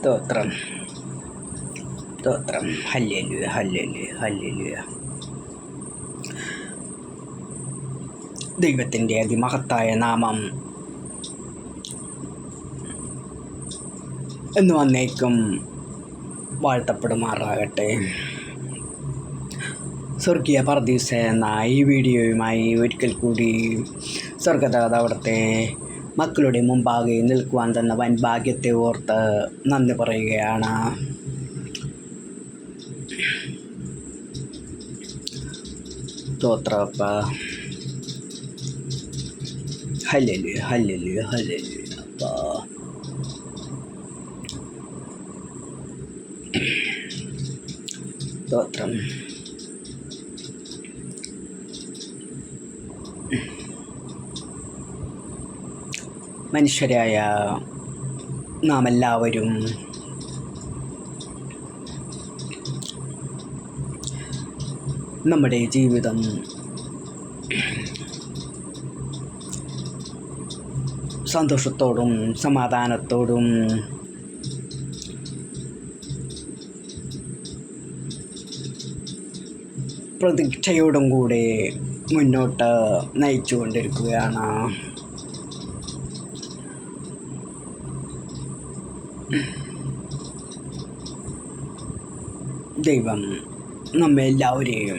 സ്തോത്രം സ്തോത്രം. ഹല്ലേലൂയ ഹല്ലേലൂയ ഹല്ലേലൂയ. ദൈവത്തിൻ്റെ അതിമഹത്തായ നാമം എന്നും എന്നേക്കും വാഴ്ത്തപ്പെടുമാറാകട്ടെ. സ്വർഗീയ പർദീസ എന്ന ഈ വീഡിയോയുമായി ഒരിക്കൽ കൂടി സ്വർഗദാത അവിടുത്തെ മക്കളുടെ മുമ്പാകെ നിൽക്കുവാൻ തന്ന വൻ ഭാഗ്യത്തെ ഓർത്ത് നന്ദി പറയുകയാണ്. സ്തോത്രപ്പ. ഹല്ലേലൂയ ഹല്ലേലൂയ ഹല്ലേലൂയ. അപ്പാ സ്തോത്രം. മനുഷ്യരായ നാം എല്ലാവരും നമ്മുടെ ജീവിതം സന്തോഷത്തോടും സമാധാനത്തോടും പ്രതീക്ഷയോടും കൂടെ മുന്നോട്ട് നയിച്ചുകൊണ്ടിരിക്കുകയാണ്. ദൈവം നമ്മെ എല്ലാവരെയും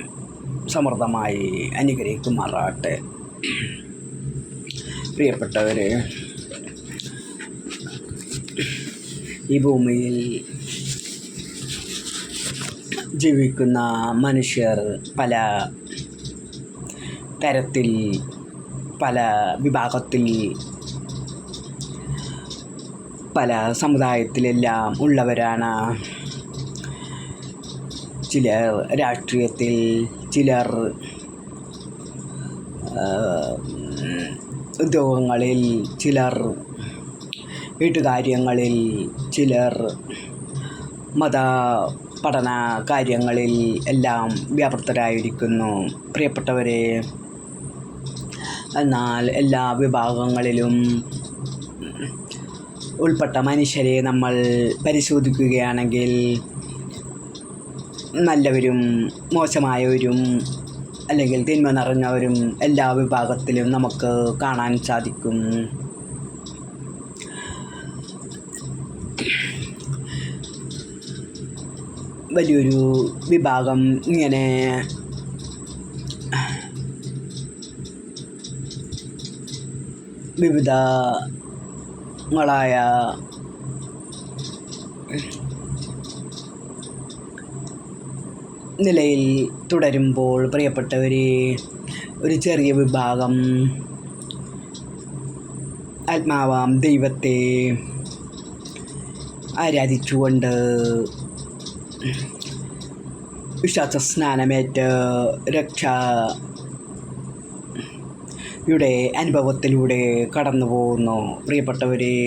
സമൃദ്ധമായി അനുഗ്രഹിക്കുമാറാകട്ടെ. പ്രിയപ്പെട്ടവരെ, ഈ ഭൂമിയിൽ ജീവിക്കുന്ന മനുഷ്യർ പല തരത്തിൽ പല വിഭാഗത്തിൽ പല സമുദായത്തിലെല്ലാം ഉള്ളവരാണ്. ചിലർ രാഷ്ട്രീയത്തിൽ, ചിലർ ഉദ്യോഗങ്ങളിൽ, ചിലർ വീട്ടുകാര്യങ്ങളിൽ, ചിലർ മത പഠന കാര്യങ്ങളിൽ എല്ലാം വ്യാപൃതരായിരിക്കുന്നു. പ്രിയപ്പെട്ടവരെ, എന്നാൽ എല്ലാ വിഭാഗങ്ങളിലും ഉൾപ്പെട്ട മനുഷ്യരെ നമ്മൾ പരിശോധിക്കുകയാണെങ്കിൽ നല്ലവരും മോശമായവരും അല്ലെങ്കിൽ തിന്മ നിറഞ്ഞവരും എല്ലാ വിഭാഗത്തിലും നമുക്ക് കാണാൻ സാധിക്കും. വലിയൊരു വിഭാഗം ഇങ്ങനെ വിവിധങ്ങളായ നിലയിൽ തുടരുമ്പോൾ, പ്രിയപ്പെട്ടവരെ, ഒരു ചെറിയ വിഭാഗം ആത്മാവാം ദൈവത്തെ ആരാധിച്ചുകൊണ്ട് വിശ്വാസ സ്നാനമേറ്റ് രക്ഷയുടെ അനുഭവത്തിലൂടെ കടന്നു പോകുന്നു. പ്രിയപ്പെട്ടവരെ,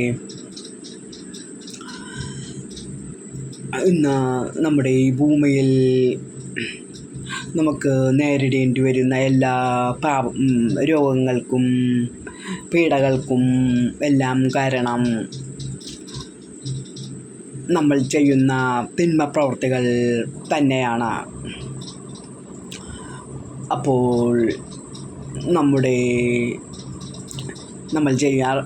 ഇന്ന് നമ്മുടെ ഈ ഭൂമിയിൽ നമുക്ക് നേരിടേണ്ടി വരുന്ന എല്ലാ രോഗങ്ങൾക്കും പീഡകൾക്കും എല്ലാം കാരണം നമ്മൾ ചെയ്യുന്ന തിന്മ പ്രവൃത്തികൾ തന്നെയാണ്. അപ്പോൾ നമ്മൾ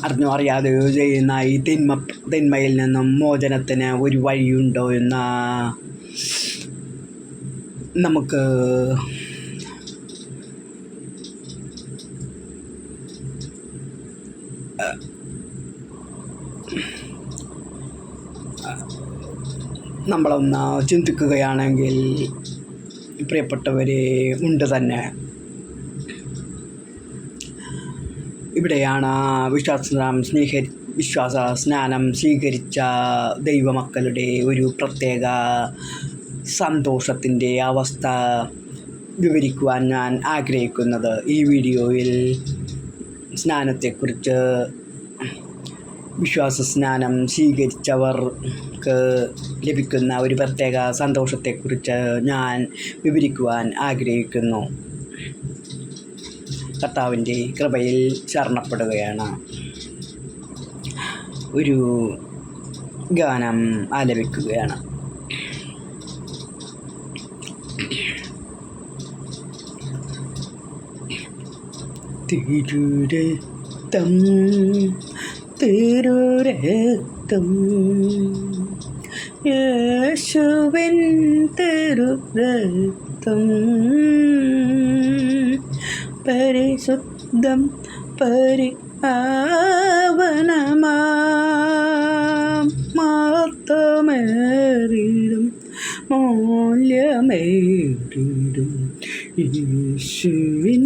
അറിഞ്ഞോ അറിയാതെയോ ചെയ്യുന്ന ഈ തിന്മയിൽ നിന്നും മോചനത്തിന് ഒരു വഴിയുണ്ടോ എന്ന് നമുക്ക് നമ്മളൊന്ന് ചിന്തിക്കുകയാണെങ്കിൽ, പ്രിയപ്പെട്ടവരെ, ഉണ്ട് തന്നെ. ഇവിടെയാണ് വിശ്വാസ സ്നാനം സ്വീകരിച്ച ദൈവമക്കളുടെ ഒരു പ്രത്യേക സന്തോഷത്തിൻ്റെ അവസ്ഥ വിവരിക്കുവാൻ ഞാൻ ആഗ്രഹിക്കുന്നത്. ഈ വീഡിയോയിൽ സ്നാനത്തെക്കുറിച്ച്, വിശ്വാസ സ്നാനം സ്വീകരിച്ചവർക്ക് ലഭിക്കുന്ന ഒരു പ്രത്യേക സന്തോഷത്തെക്കുറിച്ച് ഞാൻ വിവരിക്കുവാൻ ആഗ്രഹിക്കുന്നു. കർത്താവിൻ്റെ കൃപയിൽ ശരണപ്പെടുകയാണ്. ഒരു ഗാനം ആലപിക്കുകയാണ്. തിരുരക്തം തിരുരക്തം യേശുവിൻ തിരുരക്തം പരിശുദ്ധം പരിപാവനമാം മഹത്വമേറിടും മൂല്യമേറിടും യേശുവിൻ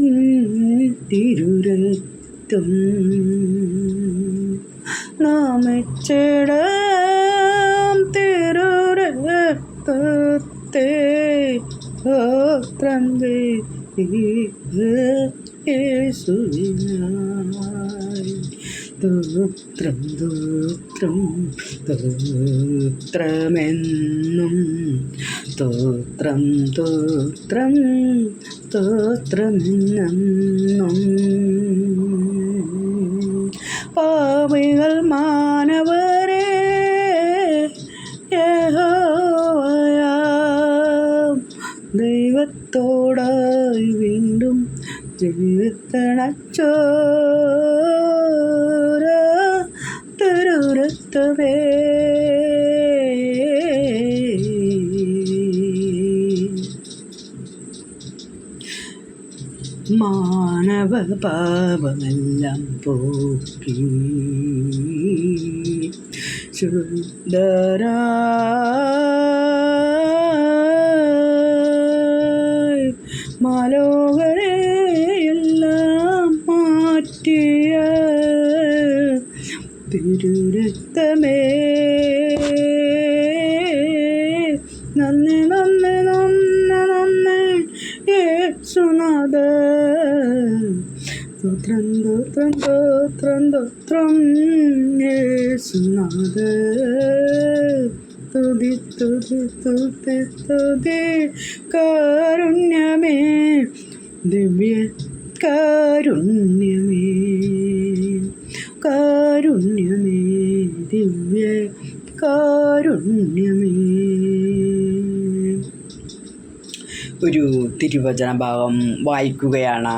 തിരുരക്തം നാമിച്ചിടാം തിരുരക്തത്തെ സ്തോത്രം യേശുവിനായി സ്തോത്രം സ്തോത്രം സ്തോത്രമെന്നും സ്തോത്രം സ്തോത്രം സ്തോത്രമെന്നും പാപികൾ മാനവരെ യഹോവയാം ദൈവത്തോടായി വീണ്ടും ജീവിതണച്ചോര തിരുരക്തമേ മാനവ പാപമെല്ലാം പോക്കി ശുദ്ധരായി മാലോകരെയെല്ലാം മാറ്റിയ തിരുരക്തമേ നന്ദി നന്ദി നന്ദി നന്ദി യേശുനാഥ സ്തോത്രം സ്തോത്രം സ്തോത്രം സ്തോത്രം യേശുനാഥ സ്തുതി സ്തുതി സ്തുതി സ്തുതി കാരുണ്യമേ ദിവ്യ കാരുണ്യമേ കാരുണ്യമേ ദിവ്യ കാരുണ്യമേ. ഒരു തിരുവചന ഭാഗം വായിക്കുകയാണ്.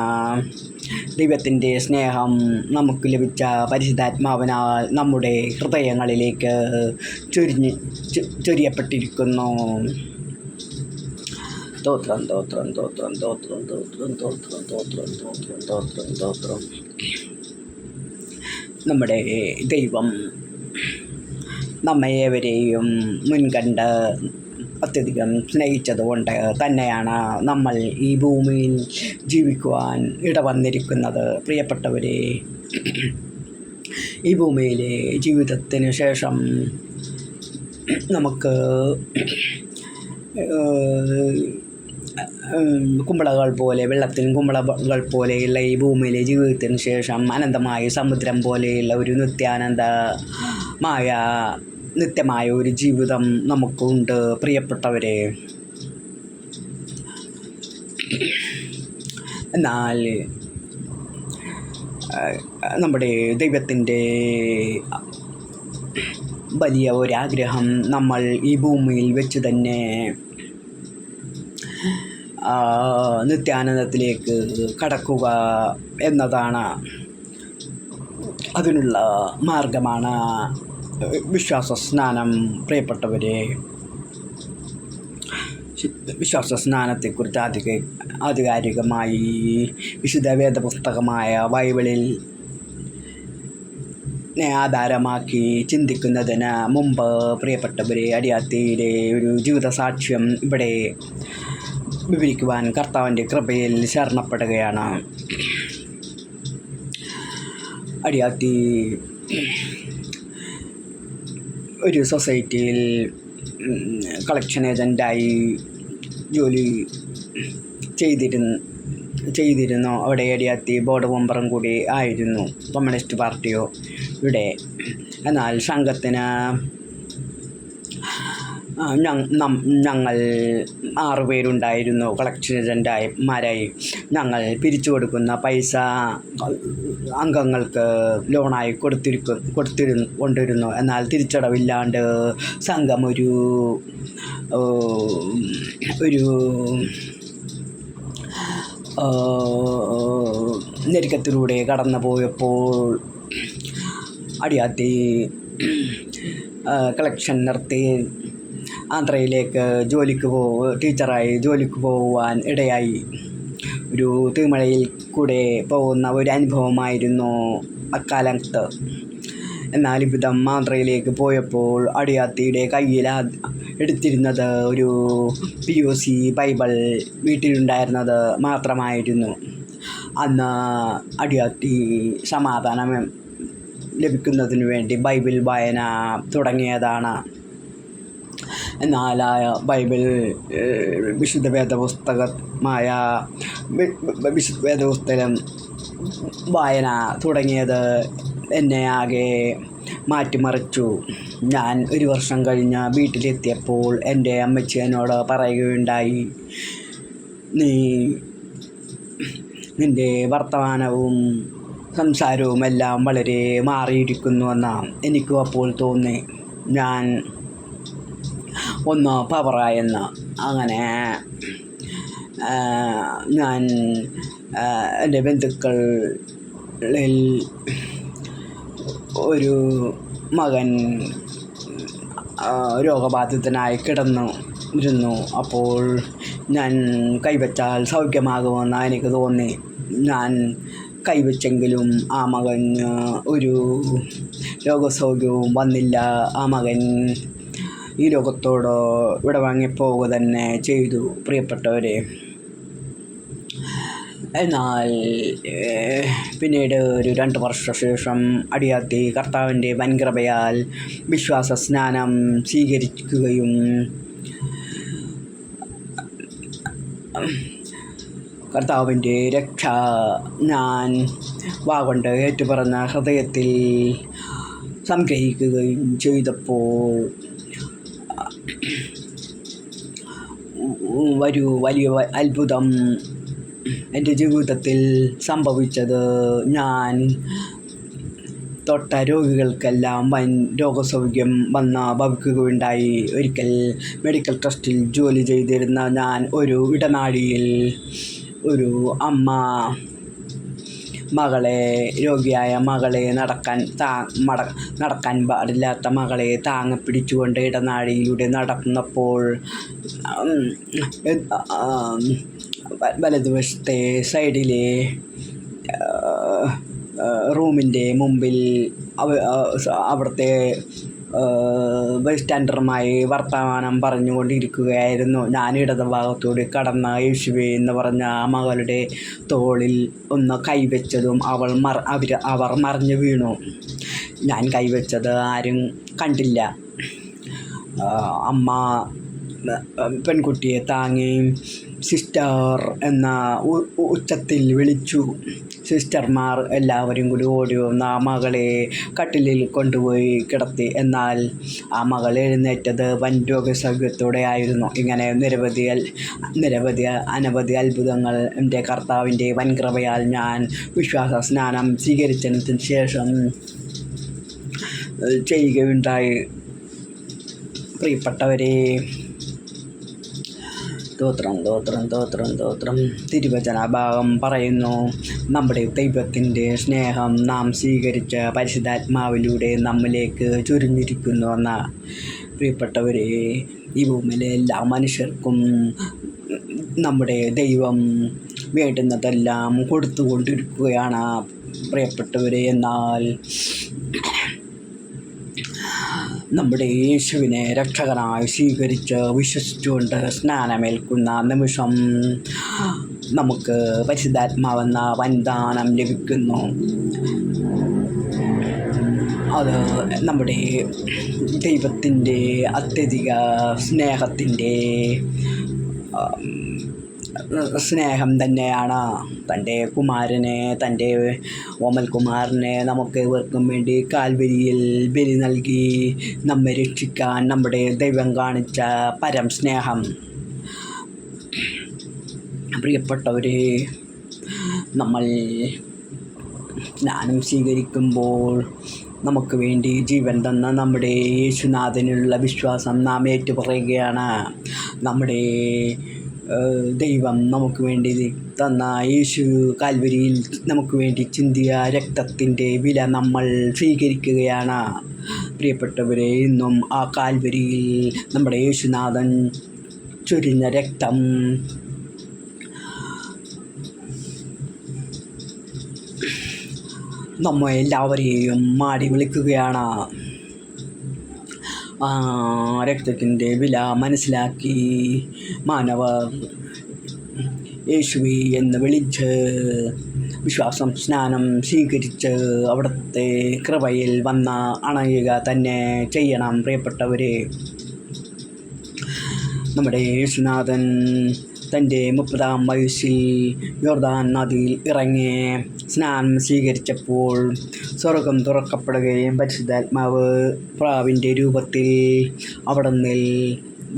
ദൈവത്തിൻ്റെ സ്നേഹം നമുക്ക് ലഭിച്ച പരിശുദ്ധാത്മാവിനാൽ നമ്മുടെ ഹൃദയങ്ങളിലേക്ക് ചൊരിയപ്പെട്ടിരിക്കുന്നു. സ്തോത്രം സ്തോത്രം സ്തോത്രം സ്തോത്രം സ്തോത്രം സ്തോത്രം സ്തോത്രം സ്തോത്രം സ്തോത്രം സ്തോത്രം. നമ്മുടെ ദൈവം നമ്മയേവരെയും മുൻകണ്ട് അത്യധികം സ്നേഹിച്ചതുകൊണ്ട് തന്നെയാണ് നമ്മൾ ഈ ഭൂമിയിൽ ജീവിക്കുവാൻ ഇടവന്നിരിക്കുന്നത്. പ്രിയപ്പെട്ടവരെ, ഈ ഭൂമിയിലെ ജീവിതത്തിന് ശേഷം നമുക്ക് കുമ്പളകൾ പോലെ, വെള്ളത്തിൽ കുമ്പളകൾ പോലെയുള്ള ഈ ഭൂമിയിലെ ജീവിതത്തിന് ശേഷം അനന്തമായ സമുദ്രം പോലെയുള്ള ഒരു നിത്യമായ ഒരു ജീവിതം നമുക്കുണ്ട്. പ്രിയപ്പെട്ടവരെ, എന്നാൽ നമ്മുടെ ദൈവത്തിൻ്റെ വലിയ ഒരാഗ്രഹം നമ്മൾ ഈ ഭൂമിയിൽ വെച്ച് തന്നെ നിത്യാനന്ദത്തിലേക്ക് കടക്കുക എന്നതാണ്. അതിനുള്ള മാർഗമാണ് വിശ്വാസ സ്നാനം. പ്രിയപ്പെട്ടവരെ, വിശ്വാസ സ്നാനത്തെക്കുറിച്ച് ആധികാരികമായി വിശുദ്ധ വേദപുസ്തകമായ ബൈബിളിൽ ആധാരമാക്കി ചിന്തിക്കുന്നതിന് മുമ്പ് പ്രിയപ്പെട്ടവരെ, അടിയാത്തിയുടെ ഒരു ജീവിത സാക്ഷ്യം ഇവിടെ വിവരിക്കുവാൻ കർത്താവിൻ്റെ കൃപയിൽ ശരണപ്പെടുകയാണ്. അടിയാത്തി ഒരു സൊസൈറ്റിയിൽ കളക്ഷൻ ഏജൻ്റായി ജോലി ചെയ്തിരുന്നു. അവിടെ അടിയാത്തി ബോർഡ് മെമ്പറും കൂടി ആയിരുന്നു, കമ്മ്യൂണിസ്റ്റ് പാർട്ടിയോ ഇവിടെ. എന്നാൽ സംഘത്തിന് ഞങ്ങൾ 6 പേരുണ്ടായിരുന്നു കളക്ഷൻ ഏജൻ്റുമാരായി. ഞങ്ങൾ പിരിച്ചു കൊടുക്കുന്ന പൈസ അംഗങ്ങൾക്ക് ലോണായി കൊണ്ടിരുന്നു. എന്നാൽ തിരിച്ചടവില്ലാണ്ട് സംഘം ഒരു ഞെരുക്കത്തിലൂടെ കടന്നു പോയപ്പോൾ അടിയാത്തി കളക്ഷൻ നിർത്തി ആന്ധ്രയിലേക്ക് ടീച്ചറായി ജോലിക്ക് പോകുവാൻ ഇടയായി. ഒരു തീമഴയിൽ കൂടെ പോകുന്ന ഒരു അനുഭവമായിരുന്നു അക്കാലത്ത്. എന്നാൽ ഇവിധം ആന്ധ്രയിലേക്ക് പോയപ്പോൾ അടിയാത്തിയുടെ കയ്യിൽ എടുത്തിരുന്നത് ഒരു POC ബൈബിൾ വീട്ടിലുണ്ടായിരുന്നത് മാത്രമായിരുന്നു. അന്ന് അടിയാത്തി സമാധാനം ലഭിക്കുന്നതിനു വേണ്ടി ബൈബിൾ വായന തുടങ്ങിയതാണ്. എന്നാൽ ബൈബിൾ വിശുദ്ധ വേദപുസ്തകം വായന തുടങ്ങിയത് എന്നെ ആകെ മാറ്റിമറിച്ചു. ഞാൻ 1 വർഷം കഴിഞ്ഞ് വീട്ടിലെത്തിയപ്പോൾ എൻ്റെ അമ്മച്ചി എന്നോട് പറയുകയുണ്ടായി, നിൻ്റെ വർത്തമാനവും സംസാരവുമെല്ലാം വളരെ മാറിയിരിക്കുന്നുവെന്ന്. എനിക്കും അപ്പോൾ തോന്നി ഞാൻ ഒന്ന് പവറായെന്ന്. അങ്ങനെ ഞാൻ എൻ്റെ ബന്ധുക്കളിൽ ഒരു മകൻ രോഗബാധിതനായി കിടന്നിരുന്നു. അപ്പോൾ ഞാൻ കൈവച്ചാൽ സൗഖ്യമാകുമെന്ന് എനിക്ക് തോന്നി. ഞാൻ കൈവച്ചെങ്കിലും ആ മകന് ഒരു രോഗസൗഖ്യവും വന്നില്ല. ആ മകൻ ഈ ലോകത്തോട് വിടവാങ്ങിപ്പോവുക തന്നെ ചെയ്തു, പ്രിയപ്പെട്ടവരെ. എന്നാൽ പിന്നീട് ഒരു 2 വർഷശേഷം അടിയാത്തി കർത്താവിൻ്റെ വൻകൃപയാൽ വിശ്വാസ സ്നാനം സ്വീകരിക്കുകയും കർത്താവിൻ്റെ രക്ഷ ഞാൻ വാഗൊണ്ട് ഏറ്റുപറഞ്ഞ ഹൃദയത്തിൽ സംഗ്രഹിക്കുകയും ചെയ്തപ്പോൾ വലിയ അത്ഭുതം എൻ്റെ ജീവിതത്തിൽ സംഭവിച്ചത്. ഞാൻ തൊട്ട രോഗികൾക്കെല്ലാം വൻ രോഗസൗഖ്യം ഭവിക്കുകയുണ്ടായി. ഒരിക്കൽ മെഡിക്കൽ ട്രസ്റ്റിൽ ജോലി ചെയ്തിരുന്ന ഞാൻ ഒരു ഇടനാഴിയിൽ ഒരു അമ്മ രോഗിയായ മകളെ നടക്കാൻ പാടില്ലാത്ത മകളെ പിടിച്ചുകൊണ്ട് ഇടനാഴിയിലൂടെ നടന്നപ്പോൾ വലതുവശത്തെ സൈഡിലെ റൂമിൻ്റെ മുമ്പിൽ അവിടുത്തെ ബൈസ്റ്റാൻഡറുമായി വർത്തമാനം പറഞ്ഞുകൊണ്ടിരിക്കുകയായിരുന്നു. ഞാൻ ഇടതുഭാഗത്തോട് കടന്ന യേശുവേ എന്ന് പറഞ്ഞ ആ മകളുടെ തോളിൽ ഒന്ന് കൈവച്ചതും അവർ മറിഞ്ഞു വീണു. ഞാൻ കൈവച്ചത് ആരും കണ്ടില്ല. അമ്മ പെൺകുട്ടിയെ താങ്ങി സിസ്റ്റർ എന്ന ഉച്ചത്തിൽ വിളിച്ചു. സിസ്റ്റർമാർ എല്ലാവരും കൂടി ഓടി വന്ന് ആ മകളെ കട്ടിലിൽ കൊണ്ടുപോയി കിടത്തി. എന്നാൽ ആ മകൾ എഴുന്നേറ്റത് വൻ രോഗസൗഖ്യത്തോടെ ആയിരുന്നു. ഇങ്ങനെ അനവധി അത്ഭുതങ്ങൾ എൻ്റെ കർത്താവിൻ്റെ വൻകൃപയാൽ ഞാൻ വിശ്വാസ സ്നാനം സ്വീകരിച്ചതിന് ശേഷം ചെയ്യുകയുണ്ടായി. പ്രിയപ്പെട്ടവരെ, സ്തോത്രം. തിരുവചന ഭാഗം പറയുന്നു, നമ്മുടെ ദൈവത്തിൻ്റെ സ്നേഹം നാം സ്വീകരിച്ച പരിശുദ്ധാത്മാവിലൂടെ നമ്മിലേക്ക് ചൊരിഞ്ഞിരിക്കുന്നുവെന്ന. പ്രിയപ്പെട്ടവരെ, ഈ ഭൂമിയിലെ എല്ലാ മനുഷ്യർക്കും നമ്മുടെ ദൈവം വേണ്ടുന്നതെല്ലാം കൊടുത്തുകൊണ്ടിരിക്കുകയാണ് പ്രിയപ്പെട്ടവരെ. എന്നാൽ നമ്മുടെ യേശുവിനെ രക്ഷകനായി സ്വീകരിച്ച് വിശ്വസിച്ചുകൊണ്ട് സ്നാനമേൽക്കുന്ന നിമിഷം നമുക്ക് പരിശുദ്ധാത്മാവെന്ന വൻദാനം ലഭിക്കുന്നു. അത് നമ്മുടെ ദൈവത്തിൻ്റെ അത്യധിക സ്നേഹത്തിൻ്റെ സ്നേഹം തന്നെയാണ്. തൻ്റെ കുമാരനെ, തൻ്റെ ഓമൽകുമാരനെ നമുക്ക് ഇവർക്കും വേണ്ടി കാൽവരിയിൽ ബലി നൽകി നമ്മെ രക്ഷിക്കാൻ നമ്മുടെ ദൈവം കാണിച്ച പരം സ്നേഹം. പ്രിയപ്പെട്ടവരെ, നമ്മൾ സ്നാനം സ്വീകരിക്കുമ്പോൾ നമുക്ക് വേണ്ടി ജീവൻ തന്ന നമ്മുടെ യേശുനാഥനുള്ള വിശ്വാസം നാം ഏറ്റുപറയുകയാണ്. നമ്മുടെ ദൈവം നമുക്ക് വേണ്ടി തന്ന യേശു കാൽവരിയിൽ നമുക്ക് വേണ്ടി ചിന്തിയ രക്തത്തിൻ്റെ വില നമ്മൾ സ്വീകരിക്കുകയാണ്. പ്രിയപ്പെട്ടവരെ, ഇന്നും ആ കാൽവരിയിൽ നമ്മുടെ യേശുനാഥൻ ചൊരിഞ്ഞ രക്തം നമ്മെ എല്ലാവരെയും മാടി വിളിക്കുകയാണ്. രക്തത്തിൻ്റെ വില മനസ്സിലാക്കി മാനവർ യേശുവേ എന്ന് വിളിച്ച് വിശ്വാസം സ്നാനം സ്വീകരിച്ച് അവിടുത്തെ കൃപയിൽ വന്ന് അണയുക തന്നെ ചെയ്യണം. പ്രിയപ്പെട്ടവരെ, നമ്മുടെ യേശുനാഥൻ തൻ്റെ 30-ാം വയസ്സിൽ യോർദാൻ നദിയിൽ ഇറങ്ങി സ്നാനം സ്വീകരിച്ചപ്പോൾ സ്വർഗം തുറക്കപ്പെടുകയും പരിശുദ്ധാത്മാവ് പ്രാവിൻ്റെ രൂപത്തിൽ അവിടുന്ന്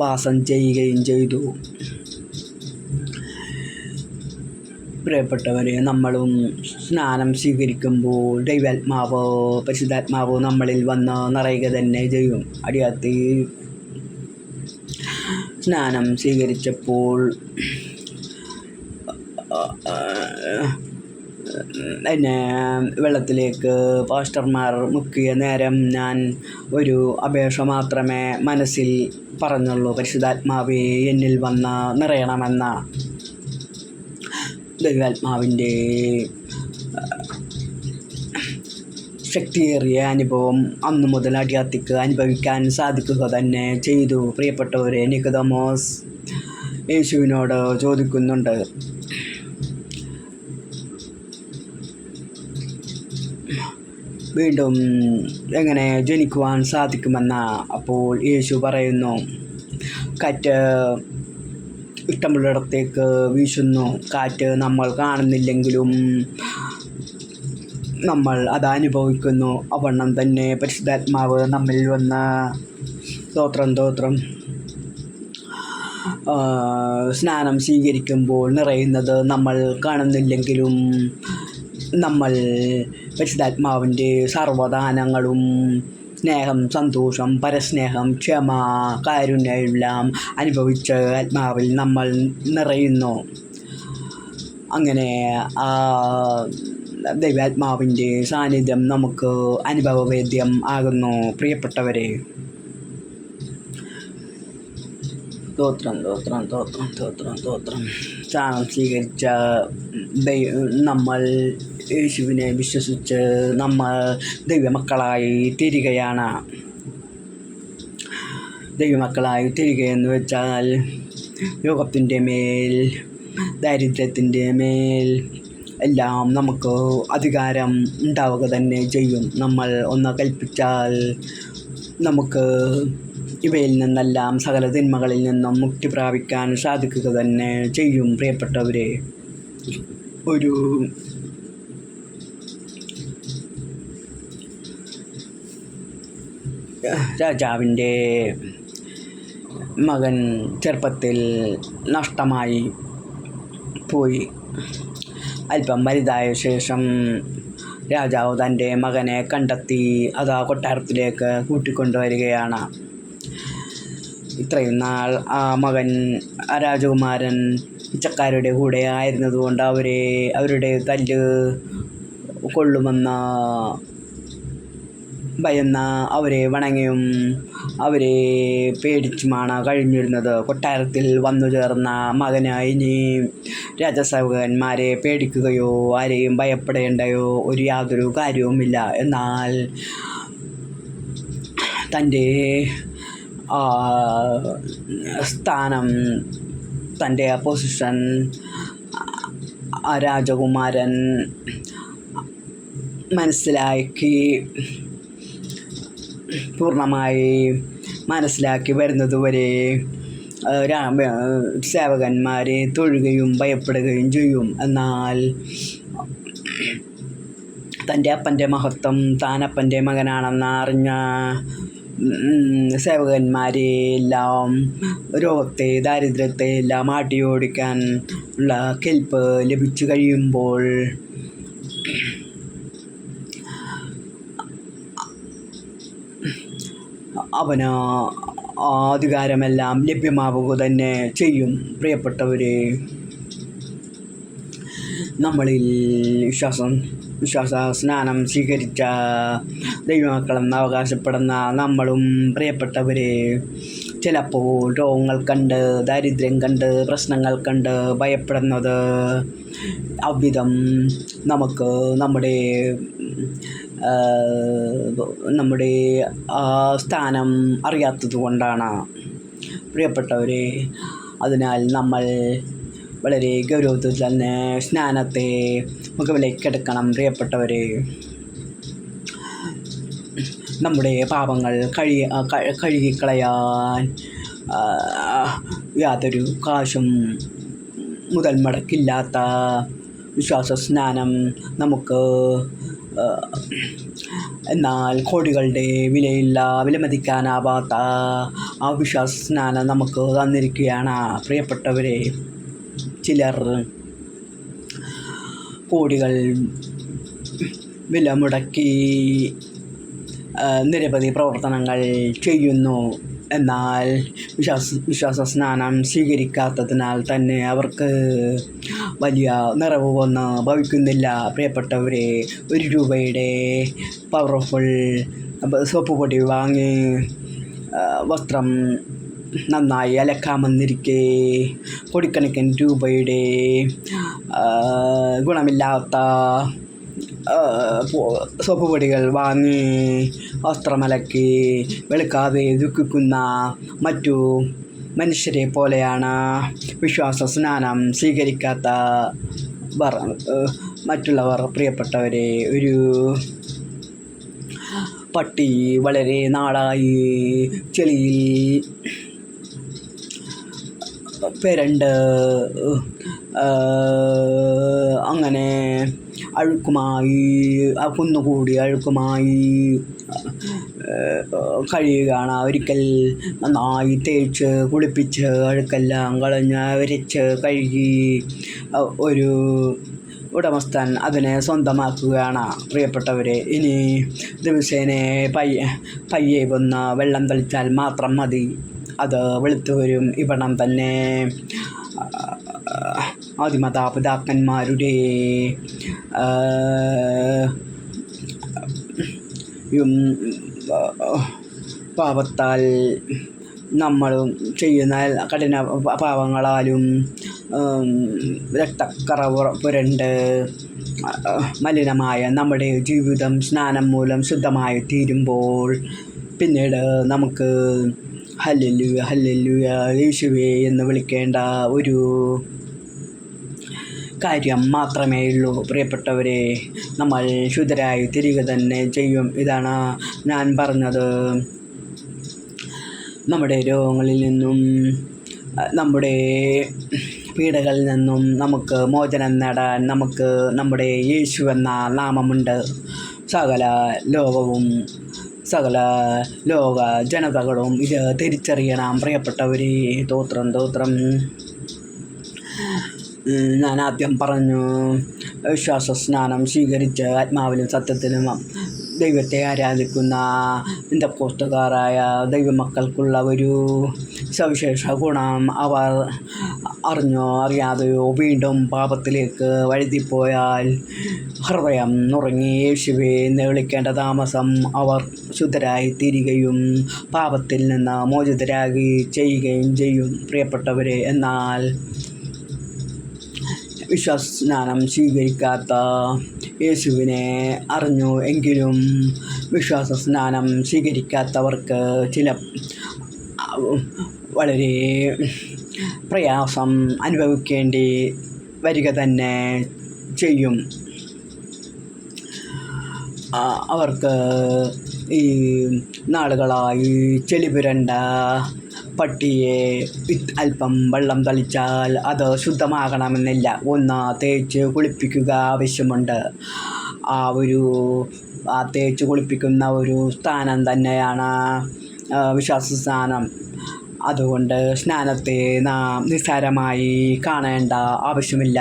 വാസം ചെയ്യുകയും ചെയ്തു. പ്രിയപ്പെട്ടവരെ, നമ്മളും സ്നാനം സ്വീകരിക്കുമ്പോൾ ദൈവാത്മാവ്, പരിശുദ്ധാത്മാവ് നമ്മളിൽ വന്ന് നിറയുക തന്നെ ചെയ്യും. അടിയാത്തി സ്നാനം സ്വീകരിച്ചപ്പോൾ എന്നെ വെള്ളത്തിലേക്ക് പാസ്റ്റർമാർ മുക്കിയ നേരം ഞാൻ ഒരു അപേക്ഷ മാത്രമേ മനസ്സിൽ പറഞ്ഞുള്ളൂ: പരിശുദ്ധാത്മാവേ, എന്നിൽ വന്ന് നിറയണമെന്ന. ദൈവാത്മാവിൻ്റെ ശക്തിയേറിയ അനുഭവം അന്നു മുതൽ അടിയാത്തിക്ക് അനുഭവിക്കാൻ സാധിക്കുക തന്നെ ചെയ്തു. പ്രിയപ്പെട്ടവരെ, നിക്കോദെമോസ് യേശുവിനോട് ചോദിക്കുന്നുണ്ട്: വീണ്ടും എങ്ങനെ ജനിക്കുവാൻ സാധിക്കുമെന്ന്. അപ്പോൾ യേശു പറയുന്നു: കാറ്റ് ഇഷ്ടമുള്ളിടത്തേക്ക് വീശുന്നു. കാറ്റ് നമ്മൾ കാണുന്നില്ലെങ്കിലും നമ്മൾ അത് അനുഭവിക്കുന്നു. അവണ്ണം തന്നെ പരിശുദ്ധാത്മാവ് നമ്മിൽ വന്ന് സ്തോത്രം സ്നാനം സ്വീകരിക്കുമ്പോൾ നിറയുന്നത് നമ്മൾ കാണുന്നില്ലെങ്കിലും നമ്മൾ പരിശുദ്ധാത്മാവിൻ്റെ സർവ്വദാനങ്ങളും സ്നേഹം, സന്തോഷം, പരസ്നേഹം, ക്ഷമ, കാരുണ്യം എല്ലാം അനുഭവിച്ച് ആത്മാവിൽ നമ്മൾ നിറയുന്നു. അങ്ങനെ ആ ദൈവാത്മാവിൻ്റെ സാന്നിധ്യം നമുക്ക് അനുഭവവേദ്യം ആകുന്നു. പ്രിയപ്പെട്ടവരെ, സ്തോത്രം സ്നാനം സ്വീകരിച്ച നമ്മൾ യേശുവിനെ വിശ്വസിച്ച് നമ്മൾ ദൈവമക്കളായി തീരുകയാണ്. ദൈവമക്കളായി തീരുകയെന്ന് വെച്ചാൽ രോഗത്തിൻ്റെ മേൽ, ദാരിദ്ര്യത്തിൻ്റെ മേൽ എല്ലാം നമുക്ക് അധികാരം ഉണ്ടാവുക തന്നെ ചെയ്യും. നമ്മൾ ഒന്ന് കൽപ്പിച്ചാൽ നമുക്ക് ഇവയിൽ നിന്നെല്ലാം, സകല തിന്മകളിൽ നിന്നും മുക്തി പ്രാപിക്കാൻ സാധിക്കുക തന്നെ ചെയ്യും. പ്രിയപ്പെട്ടവരെ, ഒരു രാജാവിൻ്റെ മകൻ ചെറുപ്പത്തിൽ നഷ്ടമായി പോയി. അല്പം വലുതായ ശേഷം രാജാവ് തൻ്റെ മകനെ കണ്ടെത്തി അതാ കൊട്ടാരത്തിലേക്ക് കൂട്ടിക്കൊണ്ടുവരികയാണ്. ഇത്രയും നാൾ ആ മകൻ, ആ രാജകുമാരൻ പിച്ചക്കാരുടെ കൂടെ ആയിരുന്നതുകൊണ്ട് അവരുടെ തല്ല് കൊള്ളുമെന്ന് ഭയന്ന അവരെ വണങ്ങിയും അവരെ പേടിച്ചുമാണ് കഴിഞ്ഞിരുന്നത്. കൊട്ടാരത്തിൽ വന്നു ചേർന്ന മകന് ഇനി രാജസേവകന്മാരെ പേടിക്കുകയോ ആരെയും ഭയപ്പെടേണ്ടയോ യാതൊരു കാര്യവുമില്ല. എന്നാൽ തൻ്റെ സ്ഥാനം, തൻ്റെ പൊസിഷൻ ആ രാജകുമാരൻ പൂർണ്ണമായി മനസ്സിലാക്കി വരുന്നതുവരെ സേവകന്മാരെ തൊഴുകയും ഭയപ്പെടുകയും ചെയ്യും. എന്നാൽ തൻ്റെ അപ്പൻ്റെ മഹത്വം താനപ്പൻ്റെ മകനാണെന്ന് അറിഞ്ഞ സേവകന്മാരെ എല്ലാം രോഗത്തെ ദാരിദ്ര്യത്തെ എല്ലാം ആട്ടിയോടിക്കാൻ ഉള്ള കെൽപ്പ് ലഭിച്ചു കഴിയുമ്പോൾ അവന് അധികാരമെല്ലാം ലഭ്യമാവുക തന്നെ ചെയ്യും. പ്രിയപ്പെട്ടവരെ, നമ്മളിൽ വിശ്വാസ സ്നാനം സ്വീകരിച്ച ദൈവമക്കളെന്ന് അവകാശപ്പെടുന്ന നമ്മളും പ്രിയപ്പെട്ടവരെ ചിലപ്പോൾ രോഗങ്ങൾ കണ്ട് ദാരിദ്ര്യം കണ്ട് പ്രശ്നങ്ങൾ കണ്ട് ഭയപ്പെടുന്നത് അவ்விധം നമുക്ക് നമ്മുടെ സ്ഥാനം അറിയാത്തത് കൊണ്ടാണ് പ്രിയപ്പെട്ടവരെ. അതിനാൽ നമ്മൾ വളരെ ഗൗരവത്തിൽ തന്നെ സ്നാനത്തെ മുഖവിലേക്കെടുക്കണം പ്രിയപ്പെട്ടവരെ. നമ്മുടെ പാപങ്ങൾ കഴുകിക്കളയാൻ യാതൊരു കാശും മുതൽ മുടക്കില്ലാത്ത വിശ്വാസ സ്നാനം നമുക്ക്, എന്നാൽ കോടികളുടെ വിലമതിക്കാനാവാത്ത ആ വിശ്വാസ സ്നാനം നമുക്ക് തന്നിരിക്കുകയാണ് പ്രിയപ്പെട്ടവരെ. ചിലർ കോടികൾ വില മുടക്കി നിരവധി പ്രവർത്തനങ്ങൾ ചെയ്യുന്നു. എന്നാൽ വിശ്വാസ സ്നാനം സ്വീകരിക്കാത്തതിനാൽ തന്നെ അവർക്ക് വലിയ നിറവ് ഒന്നും ഭവിക്കുന്നില്ല പ്രിയപ്പെട്ടവരെ. 1 രൂപയുടെ പവർഫുൾ സോപ്പ് പൊടി വാങ്ങി വസ്ത്രം നന്നായി അലക്കാമെന്നിരിക്കെ കോടിക്കണക്കിന് രൂപയുടെ ഗുണമില്ലാത്ത സോപ്പ് പൊടികൾ വാങ്ങി വസ്ത്രമലക്കി വെളുക്കാതെ ദുഃഖിക്കുന്ന മറ്റു മനുഷ്യരെ പോലെയാണ് വിശ്വാസ സ്നാനം സ്വീകരിക്കാത്ത മറ്റുള്ളവർ പ്രിയപ്പെട്ടവരെ. ഒരു പട്ടി വളരെ നാളായി ചെളിയിൽ പെരണ്ട് അങ്ങനെ കുന്നുകൂടി അഴുക്കുമായി കഴിയുകയാണ്. ഒരിക്കൽ നന്നായി തേച്ച് കുളിപ്പിച്ച് അഴുക്കെല്ലാം കളഞ്ഞ് വിരച്ച് കഴുകി ഒരു ഉടമസ്ഥൻ അതിനെ സ്വന്തമാക്കുകയാണ് പ്രിയപ്പെട്ടവരെ. ഇനി ദിവസേന പയ്യെ വന്ന് വെള്ളം തളിച്ചാൽ മാത്രം മതി, അത് വെളുത്തു വരും. ഇവിടം തന്നെ ആദിമാതാപിതാക്കന്മാരുടെ പാപത്താൽ നമ്മളും ചെയ്യുന്ന കഠിന പാപങ്ങളാലും രക്തക്കറ പുരണ്ട് മലിനമായ നമ്മുടെ ജീവിതം സ്നാനം മൂലം ശുദ്ധമായി തീരുമ്പോൾ പിന്നീട് നമുക്ക് ഹല്ലേലൂയ ഹല്ലേലൂയ യേശുവേ എന്ന് വിളിക്കേണ്ട ഒരു കാര്യം മാത്രമേ ഉള്ളൂ പ്രിയപ്പെട്ടവരെ. നമ്മൾ ശുദ്ധരായി തിരികെ തന്നെ ചെയ്യും. ഇതാണ് ഞാൻ പറഞ്ഞത്. നമ്മുടെ രോഗങ്ങളിൽ നിന്നും നമ്മുടെ പീഡകളിൽ നിന്നും നമുക്ക് മോചനം നേടാൻ നമുക്ക് നമ്മുടെ യേശു എന്ന നാമമുണ്ട്. സകല ലോക ജനതകളും ഇത് തിരിച്ചറിയണം പ്രിയപ്പെട്ടവരെ. സ്തോത്രം. ഞാൻ ആദ്യം പറഞ്ഞു, വിശ്വാസ സ്നാനം സ്വീകരിച്ച് ആത്മാവിലും സത്യത്തിലും ദൈവത്തെ ആരാധിക്കുന്ന പെന്തക്കോസ്തുകാരായ ദൈവമക്കൾക്കുള്ള ഒരു സവിശേഷ ഗുണം, അവർ അറിഞ്ഞോ അറിയാതെയോ വീണ്ടും പാപത്തിലേക്ക് വഴുതിപ്പോയാൽ ഹൃദയം നുറങ്ങി യേശുവേ എന്ന് വിളിക്കേണ്ട താമസം അവർ ശുദ്ധരായി തീരുകയും പാപത്തിൽ നിന്ന് മോചിതരാകി ചെയ്യുകയും ചെയ്യും പ്രിയപ്പെട്ടവരെ. എന്നാൽ വിശ്വാസസ്നാനം സ്വീകരിക്കാത്ത യേശുവിനെ അറിഞ്ഞു എങ്കിലും വിശ്വാസ സ്നാനം സ്വീകരിക്കാത്തവർക്ക് വളരെ പ്രയാസം അനുഭവിക്കേണ്ടി വരിക തന്നെ ചെയ്യും. അവർക്ക് ഈ നാളുകളായി ചെളി പുരണ്ട പട്ടിയെ അല്പം വെള്ളം തളിച്ചാൽ അത് ശുദ്ധമാകണമെന്നില്ല. ഒന്ന് തേച്ച് കുളിപ്പിക്കുക ആവശ്യമുണ്ട്. ആ തേച്ച് കുളിപ്പിക്കുന്ന ഒരു സ്ഥാനം തന്നെയാണ് വിശ്വാസ സ്നാനം. അതുകൊണ്ട് സ്നാനത്തെ നാം നിസ്സാരമായി കാണേണ്ട ആവശ്യമില്ല.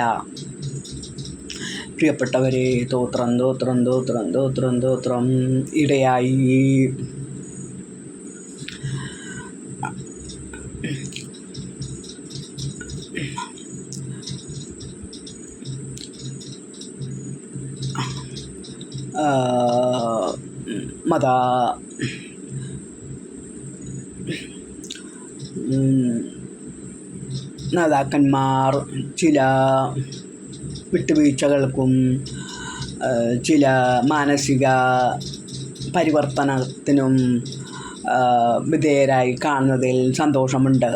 പ്രിയപ്പെട്ടവരെ, തോത്രം തോത്രം തോത്രം തോത്രം തോത്രം. ഇടയായി മത നേതാക്കന്മാർ ചില വിട്ടുവീഴ്ചകൾക്കും ചില മാനസിക പരിവർത്തനത്തിനും വിധേയരായി കാണുന്നതിൽ സന്തോഷമുണ്ട്.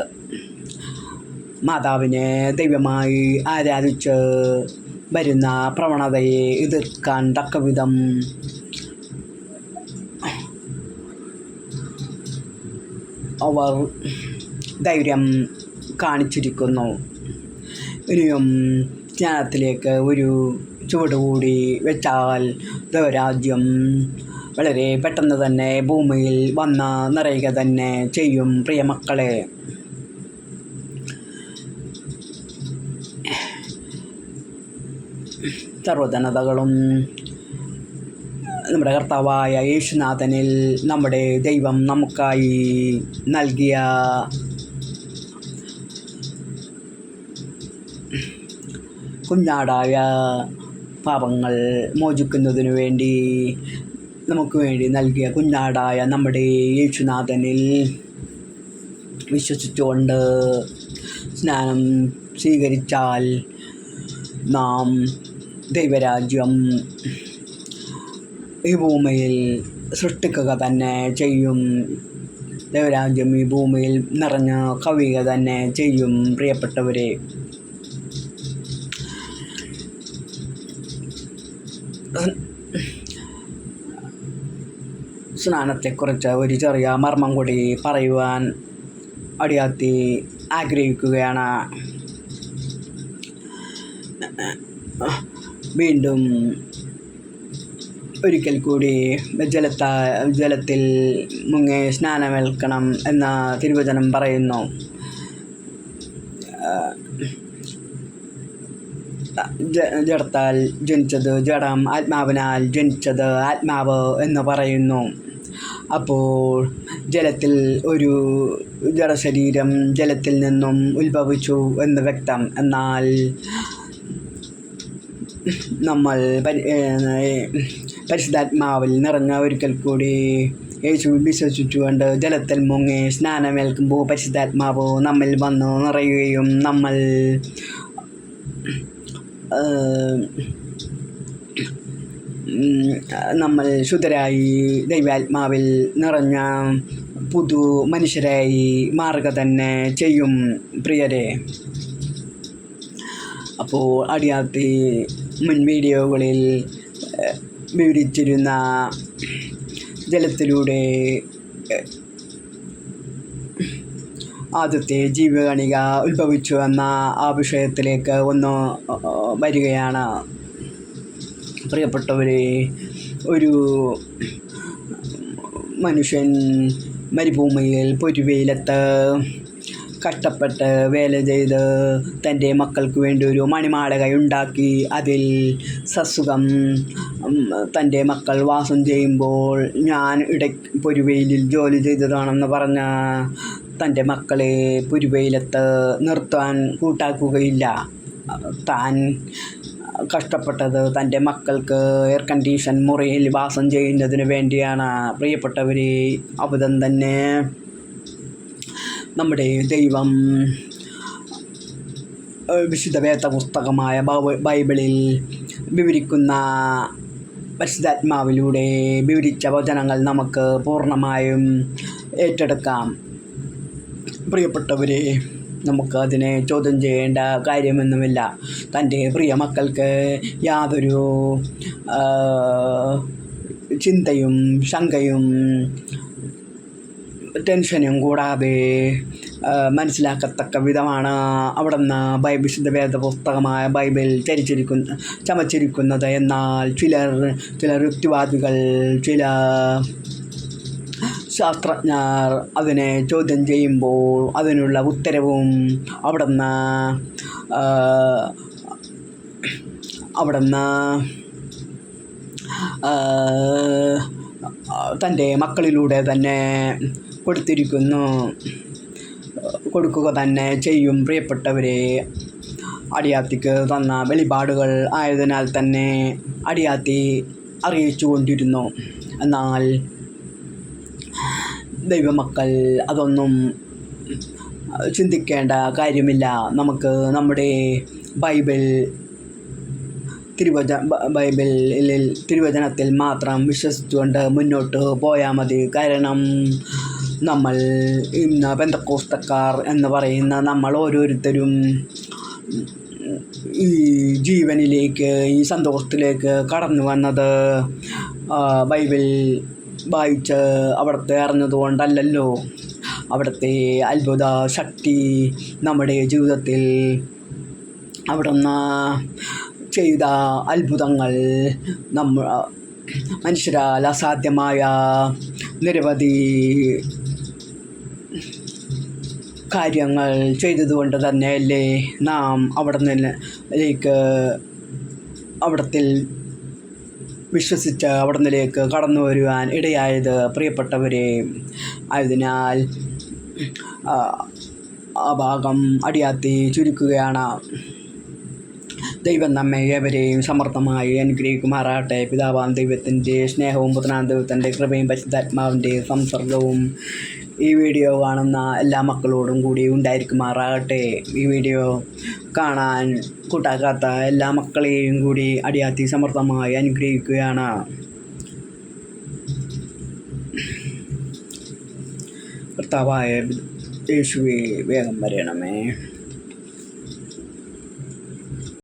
മാതാവിനെ ദൈവമായി ആരാധിച്ച് വരുന്ന പ്രവണതയെ എതിർക്കാൻ തക്കവിധം അവർ ധൈര്യം കാണിച്ചിരിക്കുന്നു. ഇനിയും ജ്ഞാനത്തിലേക്ക് ഒരു ചുവടുകൂടി വെച്ചാൽ ദൈവരാജ്യം വളരെ പെട്ടെന്ന് തന്നെ ഭൂമിയിൽ വന്ന് നിറയുക തന്നെ ചെയ്യും. പ്രിയമക്കളെ, സർവ്വജനതകളും നമ്മുടെ കർത്താവായ യേശുനാഥനിൽ നമ്മുടെ ദൈവം നമുക്കായി നൽകിയ കുഞ്ഞാടായ പാപങ്ങൾ മോചിക്കുന്നതിനു വേണ്ടി നമുക്ക് വേണ്ടി നൽകിയ കുഞ്ഞാടായ നമ്മുടെ യേശുനാഥനിൽ വിശ്വസിച്ചുകൊണ്ട് സ്നാനം സ്വീകരിച്ചാൽ നാം ദൈവരാജ്യം ഈ ഭൂമിയിൽ സൃഷ്ടിക്കുക തന്നെ ചെയ്യും. ദൈവരാജ്യം ഈ ഭൂമിയിൽ നിറഞ്ഞ് കവിയുക തന്നെ ചെയ്യും. പ്രിയപ്പെട്ടവരെ, സ്നാനത്തെക്കുറിച്ച് ഒരു ചെറിയ മർമ്മം കൂടി പറയുവാൻ അടിയാത്തി ആഗ്രഹിക്കുകയാണ്. വീണ്ടും ഒരിക്കൽ കൂടി ജലത്തിൽ മുങ്ങി സ്നാനമേൽക്കണം എന്ന തിരുവചനം പറയുന്നു. ജഡത്താൽ ജനിച്ചത് ജഡം, ആത്മാവിനാൽ ജനിച്ചത് ആത്മാവ് എന്ന് പറയുന്നു. അപ്പോൾ ജലത്തിൽ ഒരു ജഡശരീരം ജലത്തിൽ നിന്നും ഉത്ഭവിച്ചു എന്ന് വ്യക്തം. എന്നാൽ നമ്മൾ പരിശുദ്ധാത്മാവിൽ നിറഞ്ഞ ഒരിക്കൽ കൂടി യേശു വിശ്വസിച്ചുകൊണ്ട് ജലത്തിൽ മുങ്ങി സ്നാനമേൽക്കുമ്പോൾ പരിശുദ്ധാത്മാവ് നമ്മിൽ വന്ന് നിറയുകയും നമ്മൾ ശുദ്ധരായി ദൈവാത്മാവിൽ നിറഞ്ഞ പുതു മനുഷ്യരായി മാറുക തന്നെ ചെയ്യും. പ്രിയരെ, അപ്പോൾ അടിയാത്തി മുൻ വീഡിയോകളിൽ വിവരിച്ചിരുന്ന ജലത്തിലൂടെ ആദ്യത്തെ ജീവകണിക ഉത്ഭവിച്ചു എന്ന ആ വിഷയത്തിലേക്ക് ഒന്ന് വരികയാണ്. പ്രിയപ്പെട്ടവരെ, ഒരു മനുഷ്യൻ മരുഭൂമിയിൽ പൊരുവെയിലത്ത് കഷ്ടപ്പെട്ട് വേല ചെയ്ത് തൻ്റെ മക്കൾക്ക് വേണ്ടി ഒരു മണിമാളികയുണ്ടാക്കി അതിൽ സസുഖം തൻ്റെ മക്കൾ വാസം ചെയ്യുമ്പോൾ ഞാൻ പൊരുവെയിലിൽ ജോലി ചെയ്തതാണെന്ന് പറഞ്ഞ തൻ്റെ മക്കളെ പൊരുവെയിലത്ത് നിർത്താൻ കൂട്ടാക്കുകയില്ല. താൻ കഷ്ടപ്പെട്ടത് തൻ്റെ മക്കൾക്ക് എയർ കണ്ടീഷൻ മുറിയിൽ വാസം ചെയ്യുന്നതിന് വേണ്ടിയാണ്. പ്രിയപ്പെട്ടവരെ, അബദ്ധം തന്നെ നമ്മുടെ ദൈവം വിശുദ്ധ വേദ പുസ്തകമായ ബൈബിളിൽ വിവരിക്കുന്ന പരിശുദ്ധാത്മാവിലൂടെ വിവരിച്ച വചനങ്ങൾ നമുക്ക് പൂർണ്ണമായും ഏറ്റെടുക്കാം. പ്രിയപ്പെട്ടവരെ, നമുക്ക് അതിനെ ചോദ്യം ചെയ്യേണ്ട കാര്യമൊന്നുമില്ല. തൻ്റെ പ്രിയ മക്കൾക്ക് യാതൊരു ചിന്തയും ശങ്കയും ടെൻഷനും കൂടാതെ മനസ്സിലാക്കത്തക്ക വിധമാണ് അവിടുന്ന് വിശുദ്ധ വേദ പുസ്തകമായ ബൈബിൾ ചമച്ചിരിക്കുന്നത്. എന്നാൽ ചില യുക്തിവാദികൾ, ചില ശാസ്ത്രജ്ഞർ അതിനെ ചോദ്യം ചെയ്യുമ്പോൾ അതിനുള്ള ഉത്തരവും അവിടുന്ന് തൻ്റെ മക്കളിലൂടെ തന്നെ കൊടുക്കുക തന്നെ ചെയ്യും. പ്രിയപ്പെട്ടവരെ, അടിയാത്തിക്ക് തന്ന വെളിപാടുകൾ ആയതിനാൽ തന്നെ അടിയാത്തി അറിയിച്ചു കൊണ്ടിരുന്നു. എന്നാൽ ദൈവമക്കൾ അതൊന്നും ചിന്തിക്കേണ്ട കാര്യമില്ല. നമുക്ക് നമ്മുടെ തിരുവചനത്തിൽ മാത്രം വിശ്വസിച്ചുകൊണ്ട് മുന്നോട്ട് പോയാൽ മതി. കാരണം നമ്മൾ ഇന്ന് പെന്തക്കോസ്തക്കാർ എന്ന് പറയുന്ന നമ്മൾ ഓരോരുത്തരും ഈ ജീവനിലേക്ക്, ഈ സന്തോഷത്തിലേക്ക് കടന്നു വന്നത് ബൈബിൾ വായിച്ച് അവിടുത്തെ അറിഞ്ഞതുകൊണ്ടല്ലോ. അവിടുത്തെ അത്ഭുത ശക്തി നമ്മുടെ ജീവിതത്തിൽ അവിടുന്ന് ചെയ്ത അത്ഭുതങ്ങൾ, മനുഷ്യരാൽ അസാധ്യമായ നിരവധി കാര്യങ്ങൾ ചെയ്തതുകൊണ്ട് തന്നെയല്ലേ നാം അവിടത്തിൽ വിശ്വസിച്ച് അവിടന്നിലേക്ക് കടന്നു വരുവാൻ ഇടയായത്. പ്രിയപ്പെട്ടവരെ, ആയതിനാൽ ആ ഭാഗം അടിയാത്തി ചുരുക്കുകയാണ്. ദൈവം നമ്മെ ഏവരെയും സമർത്ഥമായി അനുഗ്രഹിക്കുമാറാകട്ടെ. പിതാവാം ദൈവത്തിൻ്റെ സ്നേഹവും പുത്രനാം ദൈവത്തിൻ്റെ കൃപയും പരിശുദ്ധാത്മാവിൻ്റെ സംസർഗവും ഈ വീഡിയോ കാണുന്ന എല്ലാ മക്കളോടും കൂടി ഉണ്ടായിരിക്കുമാറാകട്ടെ. ഈ വീഡിയോ കാണാൻ കൂട്ടാക്കാത്ത എല്ലാ മക്കളെയും കൂടി അടിയാത്തി സമർത്ഥമായി അനുഗ്രഹിക്കുകയാണ്. കർത്താവായ യേശുവേ, വേഗം വരണമേ.